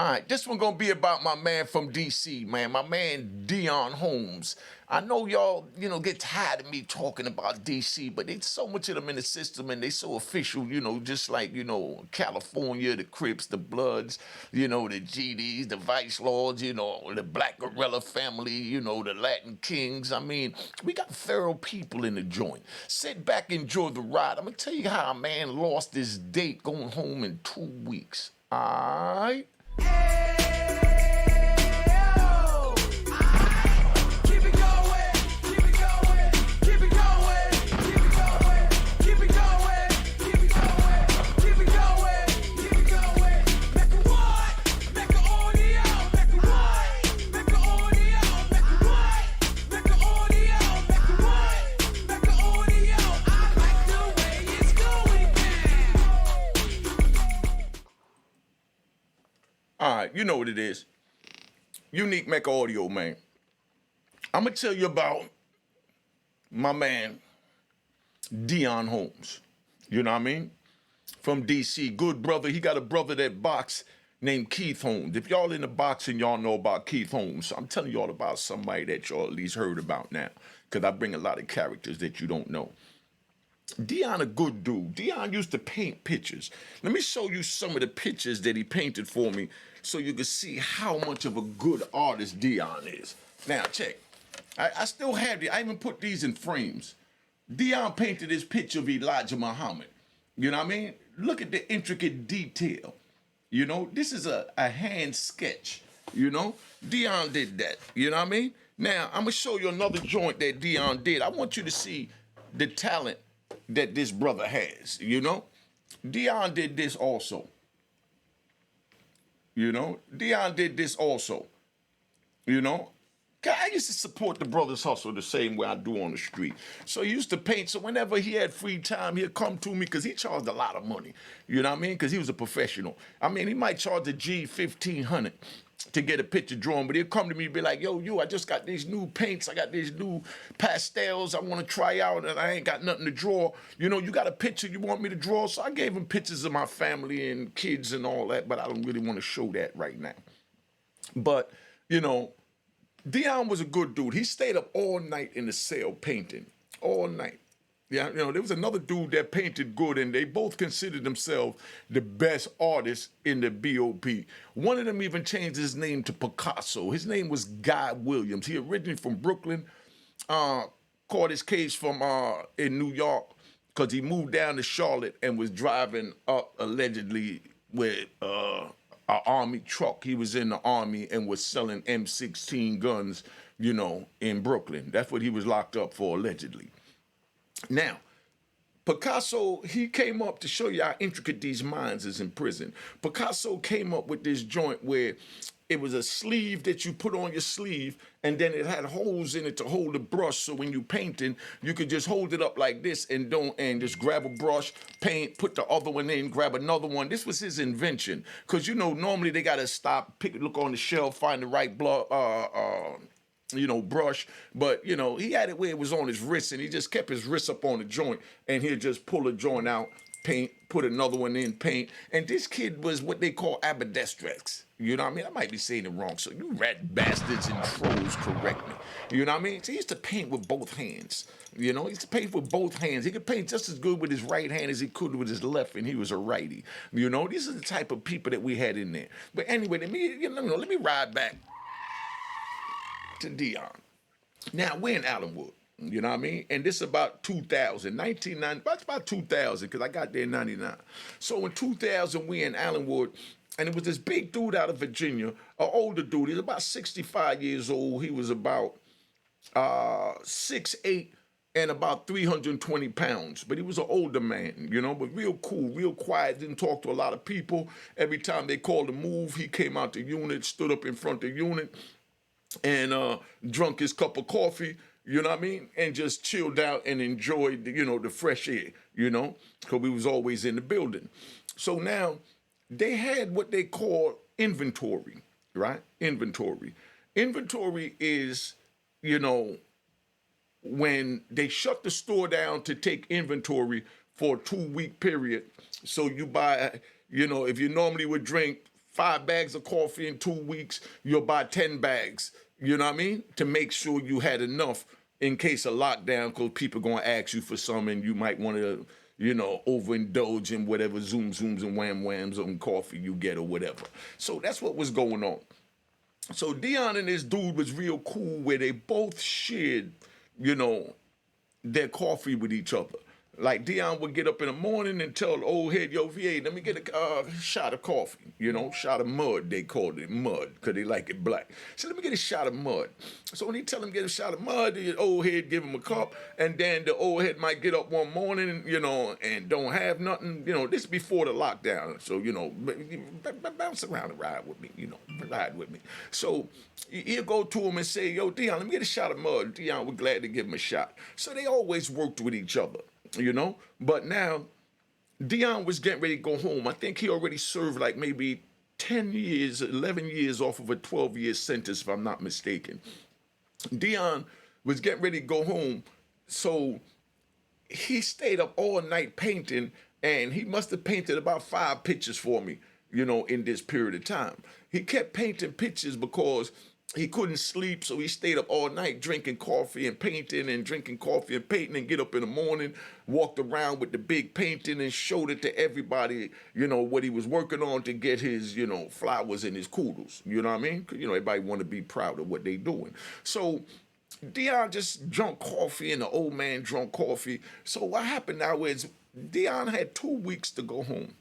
All right, this one gonna be about my man from DC, man. My man Dion Holmes. I know y'all, get tired of me talking about DC, but there's so much of them in the system, and they so official, just like California, the Crips, the Bloods, the GDs, the Vice Lords, the Black Gorilla family, the Latin Kings. I mean, we got feral people in the joint. Sit back, enjoy the ride. I'm gonna tell you how a man lost his date going home in 2 weeks. All right. All right, you know what it is. Unique Mecca Audio, man. I'm going to tell you about my man, Dion Holmes. You know what I mean? From DC. Good brother. He got a brother that box named Keith Holmes. If y'all in the boxing, y'all know about Keith Holmes. So I'm telling y'all about somebody that y'all at least heard about now. Because I bring a lot of characters that you don't know. Dion a good dude. Dion used to paint pictures. Let me show you some of the pictures that he painted for me so you can see how much of a good artist Dion is. Now, check. I still have I even put these in frames. Dion painted this picture of Elijah Muhammad. You know what I mean? Look at the intricate detail. This is a hand sketch. Dion did that. You know what I mean? Now, I'm going to show you another joint that Dion did. I want you to see the talent that this brother has, Dion did this also. Dion did this also. I used to support the brother's hustle the same way I do on the street. So he used to paint. So whenever he had free time, he'd come to me because he charged a lot of money. You know what I mean? Because he was a professional. I mean, he might charge a G 1,500 to get a picture drawn, but he'll come to me and be like, yo, I just got these new paints. I got these new pastels I want to try out, and I ain't got nothing to draw. You got a picture you want me to draw? So I gave him pictures of my family and kids and all that, but I don't really want to show that right now. But, Dion was a good dude. He stayed up all night in the cell painting, all night. Yeah, there was another dude that painted good, and they both considered themselves the best artists in the BOP. One of them even changed his name to Picasso. His name was Guy Williams. He originally from Brooklyn, caught his case from in New York because he moved down to Charlotte and was driving up allegedly with an army truck. He was in the army and was selling M16 guns, in Brooklyn. That's what he was locked up for allegedly. Now, Picasso, he came up to show you how intricate these minds is in prison. Picasso came up with this joint where it was a sleeve that you put on your sleeve, and then it had holes in it to hold the brush. So when you painting, you could just hold it up like this and just grab a brush, paint, put the other one in, grab another one. This was his invention, because normally they gotta stop, look on the shelf, find the right brush, but he had it where it was on his wrist, and he just kept his wrist up on the joint, and he'd just pull a joint out, paint, put another one in, paint. And this kid was what they call ambidextrous. You know what I mean? I might be saying it wrong, so you rat bastards and trolls correct me. You know what I mean? So he used to paint with both hands. He used to paint with both hands. He could paint just as good with his right hand as he could with his left, and he was a righty. These are the type of people that we had in there. But anyway, let me ride back to Dion. Now, we're in Allenwood, you know what I mean? And this is about 2000, 1990, that's about 2000, because I got there in 99. So in 2000, we in Allenwood, and it was this big dude out of Virginia, an older dude. He was about 65 years old. He was about 6'8", and about 320 pounds. But he was an older man, but real cool, real quiet, didn't talk to a lot of people. Every time they called a move, he came out the unit, stood up in front of the unit, and drunk his cup of coffee, you know what I mean? And just chilled out and enjoyed, the fresh air, because we was always in the building. So now they had what they call inventory, right? Inventory. Inventory is, when they shut the store down to take inventory for a 2-week period. So you buy, if you normally would drink 5 bags of coffee in 2 weeks, you'll buy 10 bags, you know what I mean? To make sure you had enough in case of lockdown, because people going to ask you for some and you might want to, overindulge in whatever zooms and whams on coffee you get or whatever. So that's what was going on. So Dion and this dude was real cool where they both shared, you know, their coffee with each other. Like Dion would get up in the morning and tell the old head, yo, VA, let me get a shot of coffee, shot of mud, they called it mud, because they like it black. So let me get a shot of mud. So when he tell him get a shot of mud, the old head give him a cup, and then the old head might get up one morning, and don't have nothing, this before the lockdown. So, bounce around and ride with me, ride with me. So he'll go to him and say, yo, Dion, let me get a shot of mud. Dion was glad to give him a shot. So they always worked with each other. But now Dion was getting ready to go home. I think he already served like maybe 10 years, 11 years off of a 12-year sentence, if I'm not mistaken. Dion was getting ready to go home, so he stayed up all night painting, and he must have painted about 5 pictures for me, in this period of time. He kept painting pictures because he couldn't sleep, so he stayed up all night drinking coffee and painting and drinking coffee and painting, and get up in the morning, walked around with the big painting and showed it to everybody, what he was working on to get his, flowers and his kudos. You know what I mean? Everybody want to be proud of what they doing. So Dion just drunk coffee and the old man drunk coffee. So what happened now is Dion had 2 weeks to go home.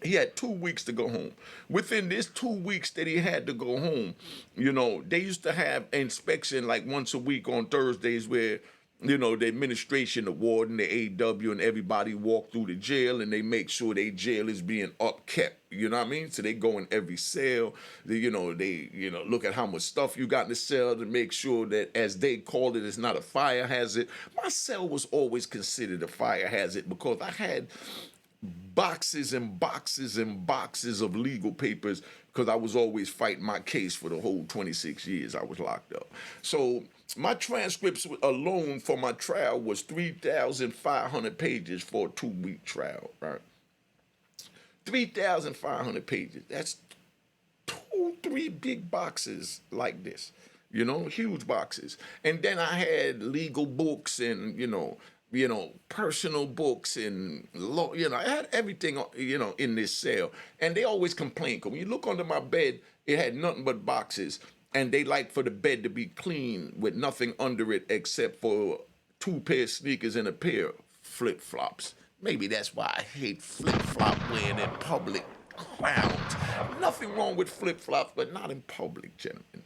He had 2 weeks to go home. Within this 2 weeks that he had to go home, they used to have inspection like once a week on Thursdays where, the administration, the warden, the AW, and everybody walk through the jail and they make sure their jail is being upkept. You know what I mean? So they go in every cell. They look at how much stuff you got in the cell to make sure that, as they called it, it's not a fire hazard. My cell was always considered a fire hazard because I had boxes and boxes and boxes of legal papers because I was always fighting my case for the whole 26 years I was locked up. So my transcripts alone for my trial was 3,500 pages for a 2-week trial, right? 3,500 pages. That's 3 big boxes like this, huge boxes. And then I had legal books and, personal books and law, I had everything, in this cell. And they always complain, because when you look under my bed, it had nothing but boxes. And they like for the bed to be clean with nothing under it except for 2 pair of sneakers and a pair of flip-flops. Maybe that's why I hate flip-flop wearing in public. Clowns. Nothing wrong with flip-flops, but not in public, gentlemen.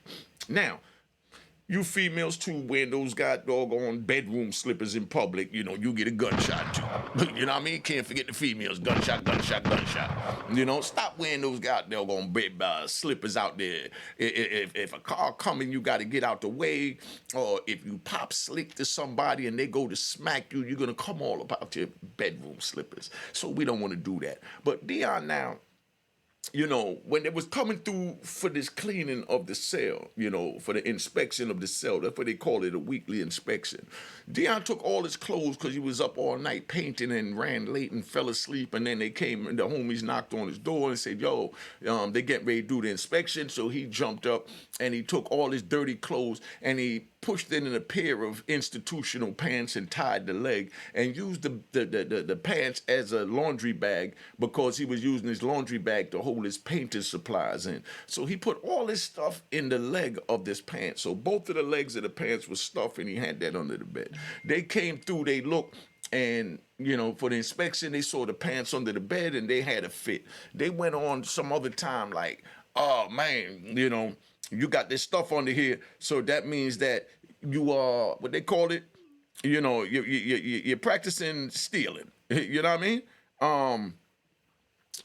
Now, you females too, wearing those doggone bedroom slippers in public, you get a gunshot too. You know what I mean? Can't forget the females. Gunshot, gunshot, gunshot. Stop wearing those doggone slippers out there. If a car coming, you got to get out the way. Or if you pop slick to somebody and they go to smack you, you're going to come all about your bedroom slippers. So we don't want to do that. But Dion now, when it was coming through for this cleaning of the cell, for the inspection of the cell, that's what they call it, a weekly inspection. Dion took all his clothes because he was up all night painting and ran late and fell asleep. And then they came and the homies knocked on his door and said, yo, they getting ready to do the inspection. So he jumped up and he took all his dirty clothes and he pushed it in a pair of institutional pants and tied the leg and used the pants as a laundry bag because he was using his laundry bag to hold his painting supplies in. So he put all his stuff in the leg of this pants. So both of the legs of the pants was stuffed and he had that under the bed. They came through, they looked, and, for the inspection, they saw the pants under the bed and they had a fit. They went on some other time like, oh, man, you got this stuff under here, so that means that you are, what they call it, you're practicing stealing. You know what I mean?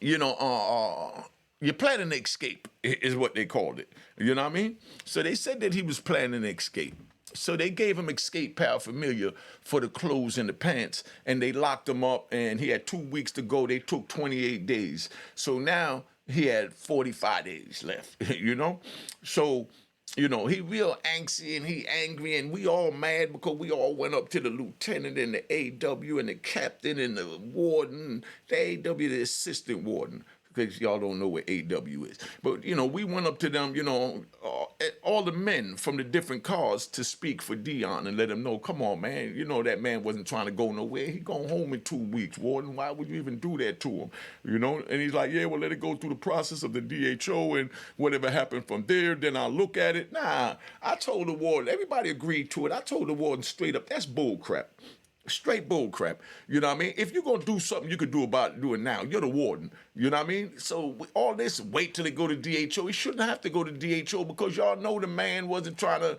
You're planning to escape is what they called it. You know what I mean? So they said that he was planning to escape. So they gave him escape paraphernalia for the clothes and the pants, and they locked him up, and he had 2 weeks to go. They took 28 days. So now he had 45 days left, So, he real angsty and he angry, and we all mad because we all went up to the lieutenant and the AW and the captain and the warden, the AW, the assistant warden. because y'all don't know what AW is. But, we went up to them, all the men from the different cars to speak for Dion and let him know, come on, man, that man wasn't trying to go nowhere. He going home in 2 weeks, Warden. Why would you even do that to him? And he's like, yeah, well, let it go through the process of the DHO and whatever happened from there, then I'll look at it. Nah, I told the warden, everybody agreed to it. I told the warden straight up, that's bull crap. Straight bull crap. You know what I mean? If you're going to do something you could do about it, do it now. You're the warden. You know what I mean? So all this, wait till it go to DHO. He shouldn't have to go to DHO because y'all know the man wasn't trying to,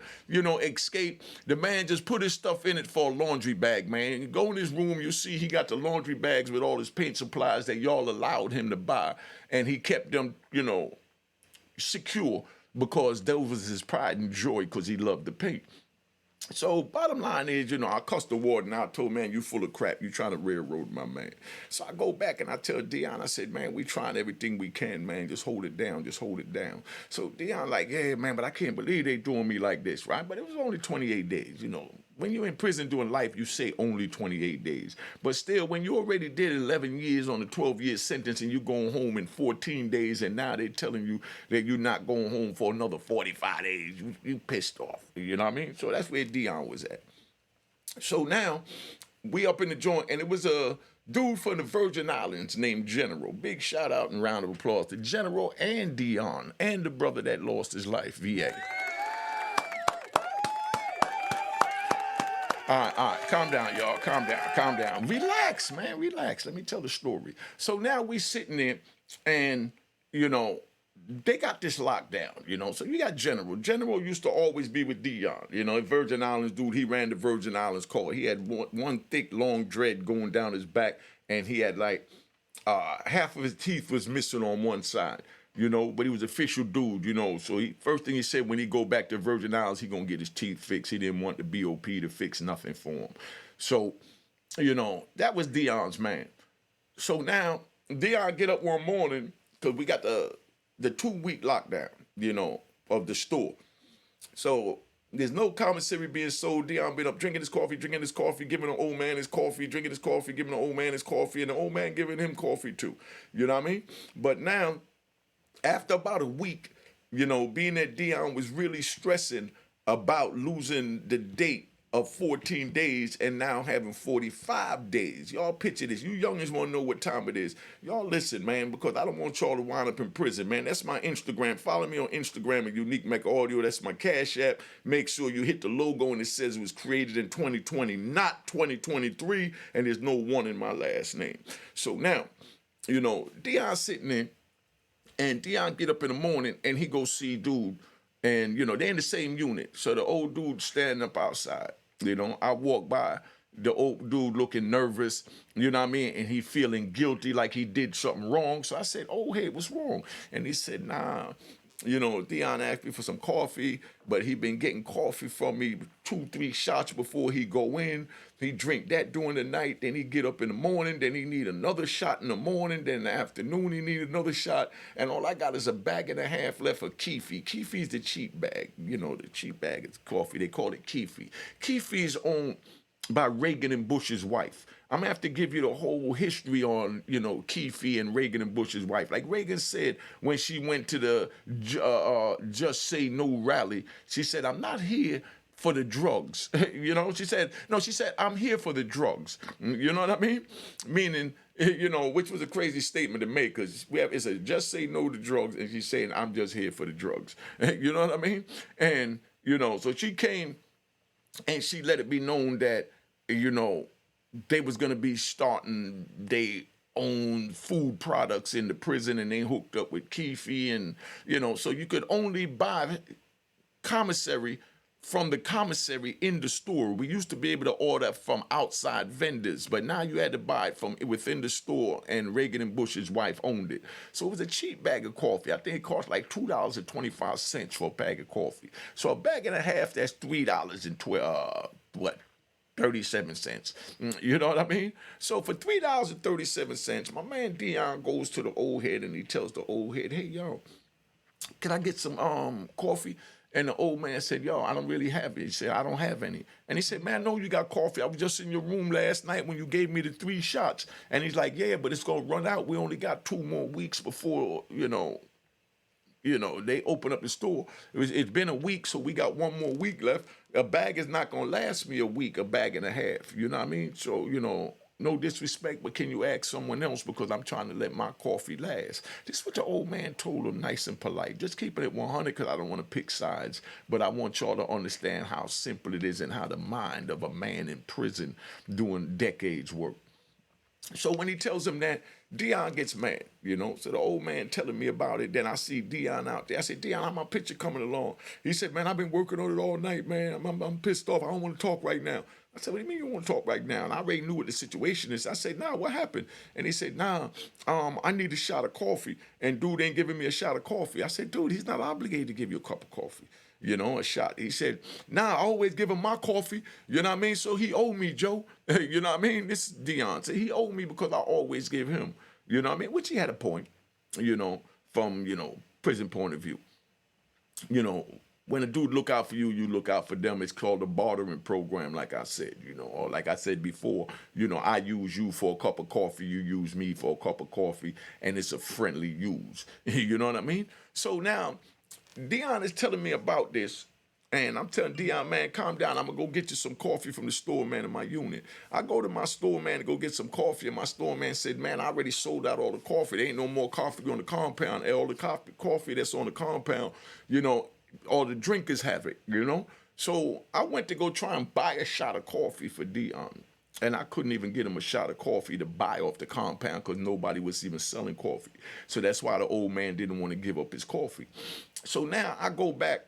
escape. The man just put his stuff in it for a laundry bag, man. You go in his room, you see he got the laundry bags with all his paint supplies that y'all allowed him to buy. And he kept them, secure because that was his pride and joy because he loved the paint. So bottom line is, I cussed the warden out. I told, man, you full of crap. You trying to railroad my man. So I go back and I tell Dion, I said, man, we trying everything we can, man. Just hold it down. Just hold it down. So Dion like, yeah, man, but I can't believe they doing me like this, right? But it was only 28 days, When you're in prison doing life, you say only 28 days. But still, when you already did 11 years on a 12-year sentence and you're going home in 14 days and now they're telling you that you're not going home for another 45 days, you pissed off. You know what I mean? So that's where Dion was at. So now, we up in the joint, and it was a dude from the Virgin Islands named General. Big shout out and round of applause to General and Dion and the brother that lost his life, VA. All right, calm down, y'all. Calm down. Relax, man, relax. Let me tell the story. So now we sitting there, and, they got this locked down, So you got General. General used to always be with Dion, Virgin Islands dude. He ran the Virgin Islands call. He had one thick, long dread going down his back, and he had half of his teeth was missing on one side. But he was official dude, So first thing he said when he go back to Virgin Islands, he gonna get his teeth fixed. He didn't want the BOP to fix nothing for him. So, that was Dion's man. So now Dion get up one morning because we got the 2-week lockdown, of the store. So there's no commissary being sold. Dion been up drinking his coffee, giving the old man his coffee, drinking his coffee, giving the old man his coffee, and the old man giving him coffee too. You know what I mean? But now, after about a week, being that Dion was really stressing about losing the date of 14 days and now having 45 days. Y'all picture this. You youngins want to know what time it is. Y'all listen, man, because I don't want y'all to wind up in prison, man. That's my Instagram. Follow me on Instagram at Unique Mecca Audio. That's my Cash App. Make sure you hit the logo and it says it was created in 2020, not 2023, and there's no one in my last name. So now, Dion sitting there, and Dion get up in the morning and he go see dude. And, they in the same unit. So the old dude standing up outside. I walk by the old dude looking nervous, you know what I mean? And he feeling guilty like he did something wrong. So I said, oh, hey, what's wrong? And he said, nah. Dion asked me for some coffee, but he been getting coffee from me 2-3 shots before he go in. He drink that during the night, then he get up in the morning, then he need another shot in the morning, then in the afternoon he need another shot, and all I got is a bag and a half left of Keefy. Keefy's the cheap bag. The cheap bag is coffee. They call it Keefy. Keefy's owned by Reagan and Bush's wife. I'm gonna have to give you the whole history on, Keefy and Reagan and Bush's wife. Like Reagan said when she went to the Just Say No rally, she said, I'm not here for the drugs. She said, I'm here for the drugs. You know what I mean? Meaning, which was a crazy statement to make because it's a just say no to drugs, and she's saying, I'm just here for the drugs. You know what I mean? And, so she came and she let it be known that, they was going to be starting their own food products in the prison, and they hooked up with Keefy, and, so you could only buy commissary from the commissary in the store. We used to be able to order from outside vendors, but now you had to buy it from within the store, and Reagan and Bush's wife owned it. So it was a cheap bag of coffee. I think it cost like $2.25 for a bag of coffee. So a bag and a half, that's $3.37. You know what I mean? So for $3.37, my man Dion goes to the old head and he tells the old head, hey, yo, can I get some coffee? And the old man said, yo, I don't really have it. He said, I don't have any. And he said, man, I know you got coffee. I was just in your room last night when you gave me the 3 shots. And he's like, yeah, but it's going to run out. We only got 2 more weeks before, they open up the store. It's been a week, so we got 1 more week left. A bag is not going to last me a week, a bag and a half. You know what I mean? So, no disrespect, but can you ask someone else because I'm trying to let my coffee last? This is what the old man told him, nice and polite. Just keeping it 100 because I don't want to pick sides, but I want y'all to understand how simple it is and how the mind of a man in prison doing decades work. So when he tells him that, Dion gets mad, So the old man telling me about it. Then I see Dion out there. I said, Dion, how my picture coming along? He said, man, I've been working on it all night, man. I'm pissed off. I don't want to talk right now. I said, what do you mean you want to talk right now? And I already knew what the situation is. I said, nah, what happened? And he said, nah, I need a shot of coffee. And dude ain't giving me a shot of coffee. I said, dude, he's not obligated to give you a cup of coffee. A shot. He said, nah, I always give him my coffee. You know what I mean? So he owed me, Joe. You know what I mean? This is Dion. So he owed me because I always give him. You know what I mean? Which he had a point, from, prison point of view. When a dude look out for you, you look out for them. It's called a bartering program, like I said, or like I said before, I use you for a cup of coffee, you use me for a cup of coffee, and it's a friendly use. You know what I mean? So now, Dion is telling me about this, and I'm telling Dion, man, calm down. I'm going to go get you some coffee from the store man in my unit. I go to my store man to go get some coffee, and my store man said, man, I already sold out all the coffee. There ain't no more coffee on the compound. All the coffee that's on the compound, all the drinkers have it, So I went to go try and buy a shot of coffee for Dion. And I couldn't even get him a shot of coffee to buy off the compound because nobody was even selling coffee. So that's why the old man didn't want to give up his coffee. So now I go back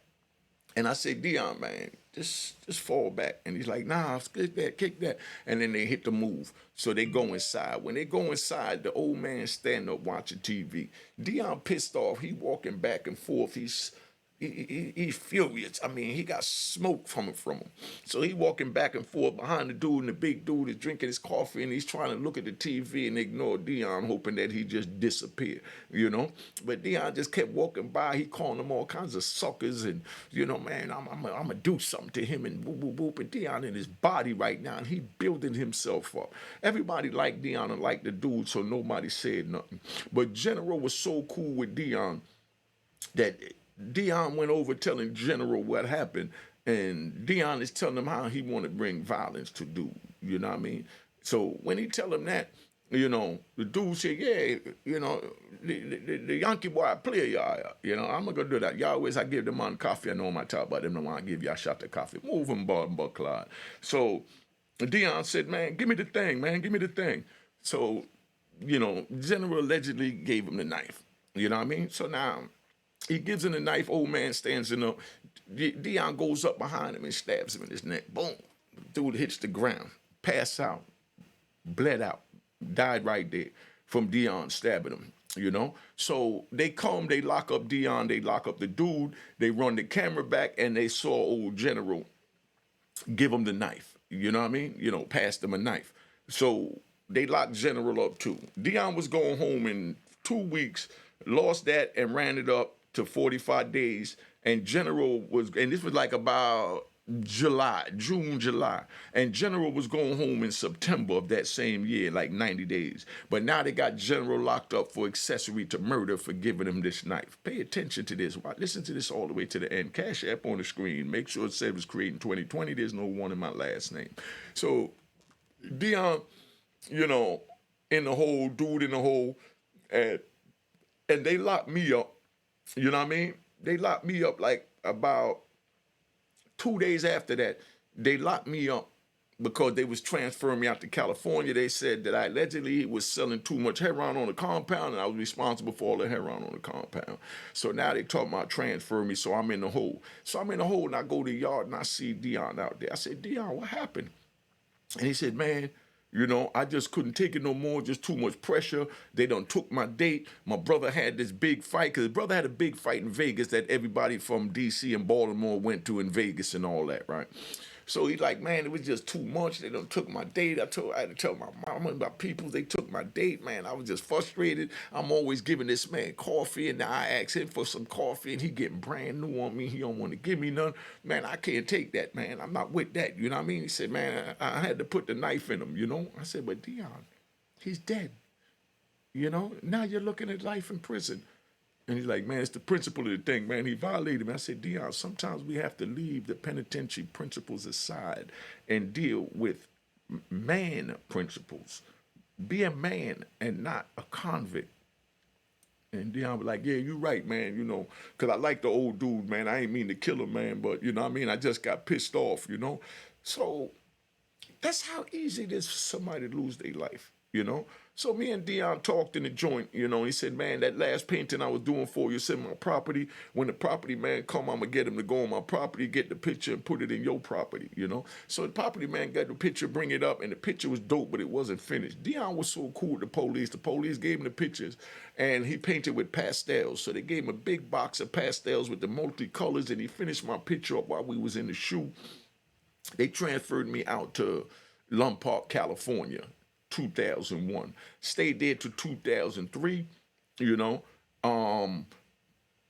and I say, Dion, man, just fall back. And he's like, nah, kick that. And then they hit the move. So they go inside. When they go inside, the old man stand up watching TV. Dion pissed off. He walking back and forth. He's furious. I mean, he got smoke coming from him. So he walking back and forth behind the dude, and the big dude is drinking his coffee, and he's trying to look at the TV and ignore Dion, hoping that he just disappear, But Dion just kept walking by. He calling them all kinds of suckers, and, man, I'm going to do something to him, and whoop, whoop, whoop. And Dion in his body right now, and he building himself up. Everybody liked Dion and liked the dude, so nobody said nothing. But General was so cool with Dion that Dion went over telling General what happened, and Dion is telling him how he want to bring violence to dude. You know what I mean? So when he tell him that, the dude said, yeah, the Yankee boy I play y'all. I'm going to do that. Y'all always I give them on coffee. I know I talk about them. No, I give y'all a shot of coffee. Move him, Bob Clyde. So Dion said, man, give me the thing, man. Give me the thing. So, General allegedly gave him the knife. You know what I mean? So now he gives him the knife. Old man stands up. Dion goes up behind him and stabs him in his neck. Boom. Dude hits the ground. Pass out. Bled out. Died right there from Dion stabbing him, So they lock up Dion. They lock up the dude. They run the camera back, and they saw old General give him the knife. You know what I mean? Passed him a knife. So they locked General up, too. Dion was going home in 2 weeks, lost that, and ran it up to 45 days, and General and this was like about June, July, and General was going home in September of that same year, like 90 days. But now they got General locked up for accessory to murder for giving him this knife. Pay attention to this. Listen to this all the way to the end. Cash App on the screen. Make sure it says it was created in 2020. There's no one in my last name. So Dion, in the hole, dude in the hole, and they locked me up. You know what I mean? They locked me up like about 2 days after that. They locked me up because they was transferring me out to California. They said that I allegedly was selling too much heroin on the compound, and I was responsible for all the heroin on the compound. So now they talking about transferring me, so I'm in the hole. So I'm in the hole, and I go to the yard, and I see Dion out there. I said, Dion, what happened? And he said, man, I just couldn't take it no more, just too much pressure. They done took my date. My brother had this big fight, because his brother had a big fight in Vegas that everybody from D.C. and Baltimore went to in Vegas and all that, right? So he's like, man, it was just too much. They done took my date. I had to tell my mama and my people they took my date, man. I was just frustrated. I'm always giving this man coffee, and now I ask him for some coffee, and he getting brand new on me. He don't want to give me none. Man, I can't take that, man. I'm not with that. You know what I mean? He said, man, I had to put the knife in him, you know? I said, but Dion, he's dead. You know, now you're looking at life in prison. And he's like, man, it's the principle of the thing, man. He violated me. I said, Dion, sometimes we have to leave the penitentiary principles aside and deal with man principles. Be a man and not a convict. And Dion was like, yeah, you're right, man, you know, because I like the old dude, man. I ain't mean to kill him, man, but, you know what I mean? I just got pissed off, you know? So that's how easy it is for somebody to lose their life, you know? So me and Dion talked in the joint, you know. He said, man, that last painting I was doing for you, said my property. When the property man come, I'm going to get him to go on my property, get the picture, and put it in your property, you know. So the property man got the picture, bring it up, and the picture was dope, but it wasn't finished. Dion was so cool with the police. The police gave him the pictures, and he painted with pastels. So they gave him a big box of pastels with the multicolors, and he finished my picture up while we was in the shoe. They transferred me out to Lum Park, California. 2001. Stayed there to 2003, you know.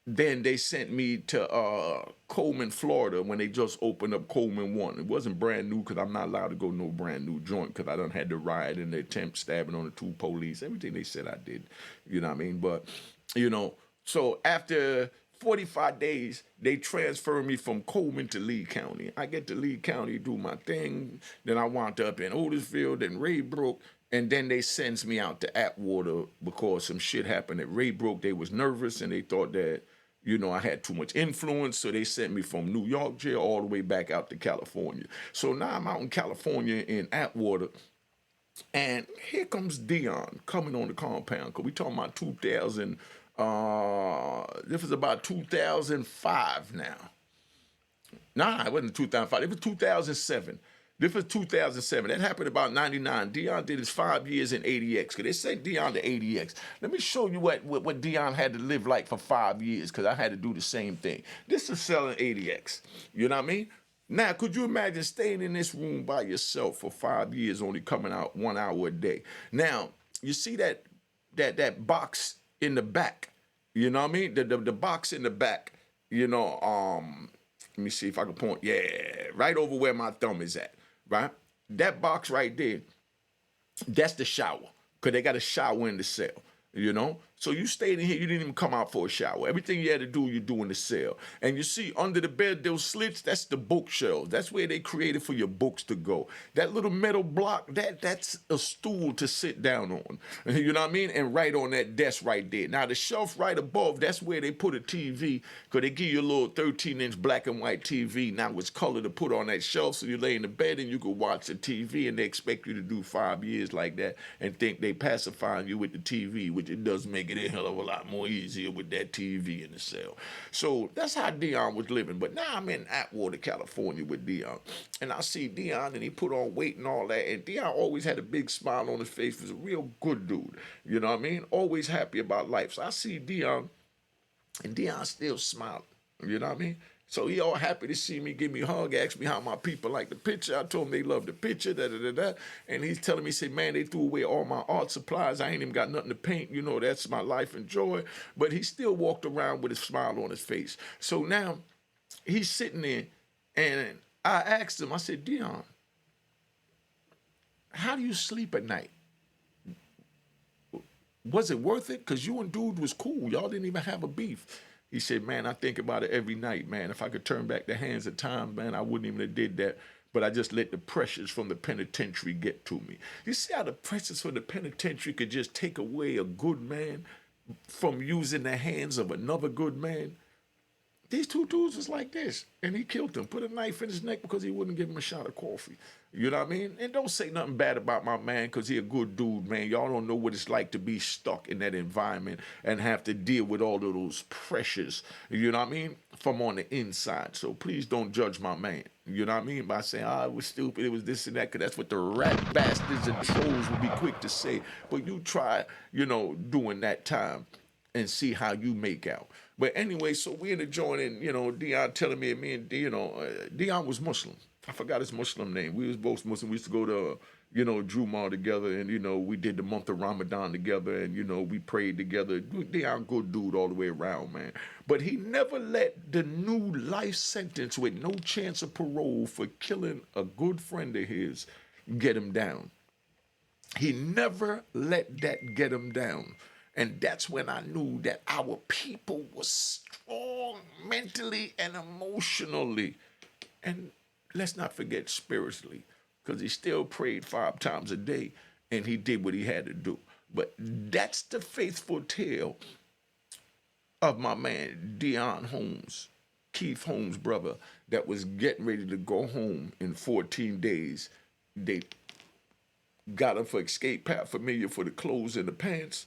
Then they sent me to Coleman, Florida when they just opened up Coleman 1. It wasn't brand new because I'm not allowed to go no brand new joint because I done had the riot and the attempt stabbing on the 2 police. Everything they said I did, you know what I mean? But, you know, so after 45 days, they transferred me from Coleman to Lee County. I get to Lee County, do my thing. Then I wound up in Otisville, then Raybrook, and then they sends me out to Atwater because some shit happened at Raybrook. They was nervous and they thought that, you know, I had too much influence, so they sent me from New York jail all the way back out to California. So now I'm out in California in Atwater, and here comes Dion coming on the compound, because we talking about 2000, this was about 2005 now. Nah, it wasn't 2005. It was 2007. This was 2007. That happened about 99. Dion did his 5 years in ADX, because they sent Dion to ADX. Let me show you what Dion had to live like for 5 years, because I had to do the same thing. This is selling ADX. You know what I mean? Now, could you imagine staying in this room by yourself for 5 years, only coming out 1 hour a day? Now, you see that box in the back, you know what I mean? The box in the back, you know, let me see if I can point. Yeah, right over where my thumb is at, right? That box right there, that's the shower, because they got a shower in the cell, you know? So you stayed in here, you didn't even come out for a shower. Everything you had to do, you do in the cell. And you see under the bed, those slits, that's the bookshelves. That's where they created for your books to go. That little metal block, that's a stool to sit down on. You know what I mean? And right on that desk right there. Now the shelf right above, that's where they put a TV, because they give you a little 13-inch black and white TV. Now it's color to put on that shelf, so you lay in the bed and you can watch the TV, and they expect you to do 5 years like that and think they pacifying you with the TV, which it does make it a hell of a lot more easier with that TV in the cell. So that's how Dion was living. But now I'm in Atwater, California with Dion. And I see Dion, and he put on weight and all that. And Dion always had a big smile on his face. He was a real good dude. You know what I mean? Always happy about life. So I see Dion, and Dion still smiling. You know what I mean? So he all happy to see me, give me a hug, ask me how my people like the picture. I told him they love the picture, da-da-da-da. And he's telling me, he said, man, they threw away all my art supplies. I ain't even got nothing to paint. You know, that's my life and joy. But he still walked around with a smile on his face. So now he's sitting there, and I asked him, I said, Dion, how do you sleep at night? Was it worth it? Because you and dude was cool. Y'all didn't even have a beef. He said, man, I think about it every night, man. If I could turn back the hands of time, man, I wouldn't even have did that. But I just let the pressures from the penitentiary get to me. You see how the pressures from the penitentiary could just take away a good man from using the hands of another good man? These 2 dudes was like this, and he killed him, put a knife in his neck because he wouldn't give him a shot of coffee. You know what I mean? And don't say nothing bad about my man, because he a good dude, man. Y'all don't know what it's like to be stuck in that environment and have to deal with all of those pressures, you know what I mean, from on the inside. So please don't judge my man, you know what I mean, by saying, it was stupid, it was this and that, because that's what the rat bastards and trolls would be quick to say. But you try, you know, doing that time and see how you make out. But anyway, so we in the joint, and, you know, Dion telling me and Dion was Muslim. I forgot his Muslim name. We was both Muslim. We used to go to, Jumu'ah together, and we did the month of Ramadan together, and we prayed together. Dion, good dude all the way around, man. But he never let the new life sentence with no chance of parole for killing a good friend of his get him down. He never let that get him down. And that's when I knew that our people was strong mentally and emotionally. And let's not forget spiritually, because he still prayed 5 times a day and he did what he had to do. But that's the faithful tale of my man, Dion Holmes, Keith Holmes' brother, that was getting ready to go home in 14 days. They got him for escape paraphernalia for the clothes and the pants,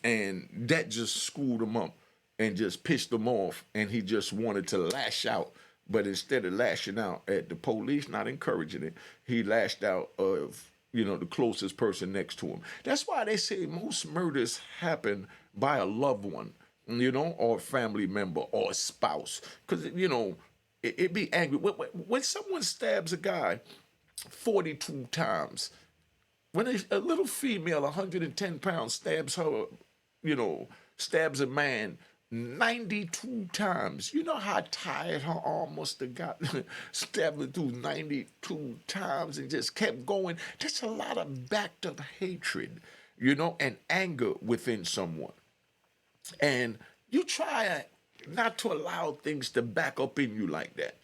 and that just screwed him up and just pissed him off, and he just wanted to lash out. But instead of lashing out at the police, not encouraging it, he lashed out of, the closest person next to him. That's why they say most murders happen by a loved one, or a family member or a spouse. Because, it be angry. When someone stabs a guy 42 times, when a little female, 110 pounds, stabs her, stabs a man 92 times. You know how tired her arm must have got stabbing through 92 times and just kept going. That's a lot of backed up hatred, and anger within someone. And you try not to allow things to back up in you like that,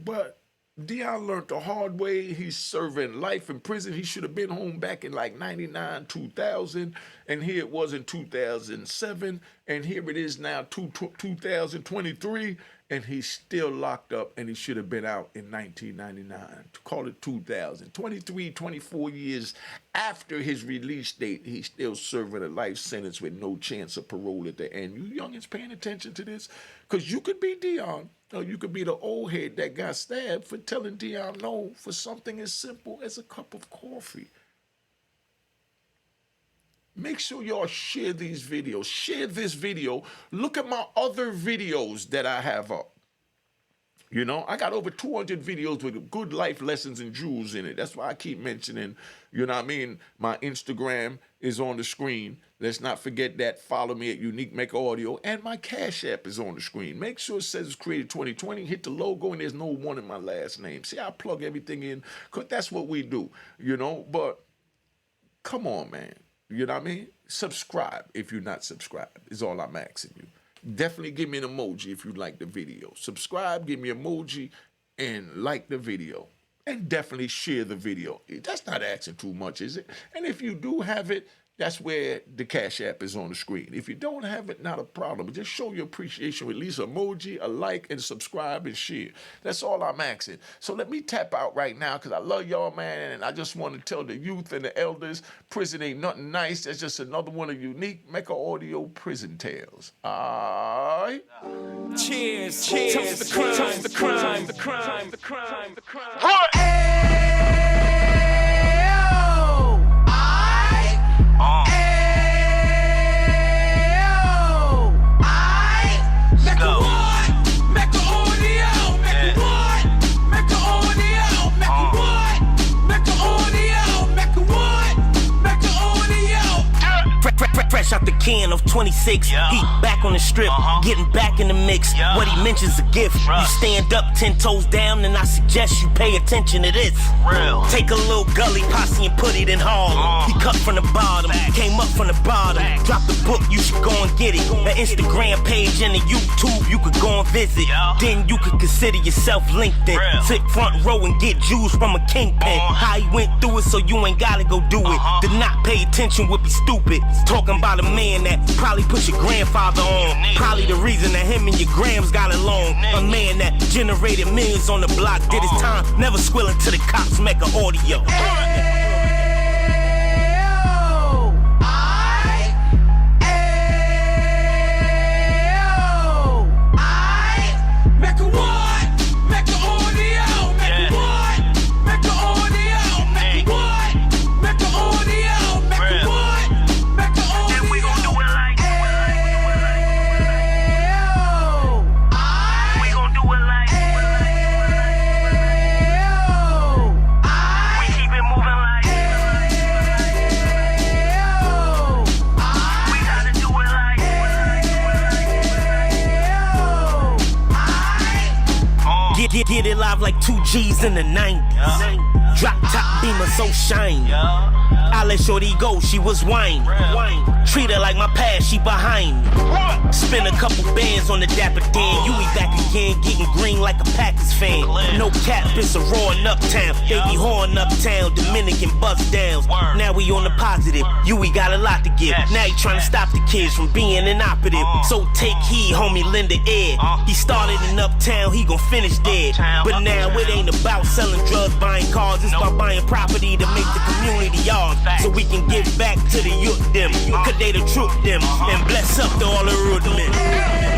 but Dion learned the hard way. He's serving life in prison. He should have been home back in like 99, 2000. And here it was in 2007. And here it is now, 2023. And he's still locked up, and he should have been out in 1999. Call it 2000. 23, 24 years after his release date, he's still serving a life sentence with no chance of parole at the end. You youngins paying attention to this? Because you could be Dion, or you could be the old head that got stabbed for telling Dion no for something as simple as a cup of coffee. Make sure y'all share these videos. Share this video. Look at my other videos that I have up. I got over 200 videos with good life lessons and jewels in it. That's why I keep mentioning, my Instagram is on the screen. Let's not forget that. Follow me at Unique Mecca Audio. And my Cash App is on the screen. Make sure it says it's created 2020. Hit the logo, and there's no one in my last name. See, I plug everything in, because that's what we do, But come on, man. You know what I mean? Subscribe if you're not subscribed, is all I'm asking you. Definitely give me an emoji if you like the video. Subscribe, give me an emoji, and like the video. And definitely share the video. That's not asking too much, is it? And if you do have it, that's where the Cash App is on the screen. If you don't have it, not a problem. Just show your appreciation with at least an emoji, a like, and subscribe and share. That's all I'm asking. So let me tap out right now, because I love y'all, man, and I just want to tell the youth and the elders, prison ain't nothing nice. That's just another one of Unique Mecca Audio prison tales. All right? Cheers. Toast the crime. Toast the crime. The crime. The crime. The crime. Fresh out the can of 26, yeah. Heat back on the strip, getting back in the mix. Yeah. What he mentions a gift. Rush. You stand up 10 toes down, and I suggest you pay attention to this. Real. Take a little gully posse and put it in Harlem. He cut from the bottom, came up from the bottom. Drop the book, you should go and get it. The Instagram page and the YouTube, you could go and visit. Yeah. Then you could consider yourself LinkedIn. Real. Sit front row and get Jews from a kingpin. How he went through it, so you ain't gotta go do it. To not pay attention would be stupid. Talking about a man that probably put your grandfather on. Probably the reason that him and your grams got along. A man that generated millions on the block, did his time, never squilling to the cops, Mecca Audio. Get it live like 2 G's in the 90s. Drop top beamer so shiny. I let shorty go, she was whining. Treat her like my past, she behind me. Spend a couple bands on the Dapper Dan. You be back again, getting green like a Packers fan. No cap, it's a roaring uptown. They be horn uptown, Dominican bust downs. Now we on the positive, we got a lot to give. Now he trying to stop the kids from being inoperative. So take heed, homie, lend a ear. He started in uptown, he gon' finish dead. But now it ain't about selling drugs, buying cars. It's about buying property to make the community yours. So we can give back to the youth them. Cause they the truth them. And bless up to all the root men.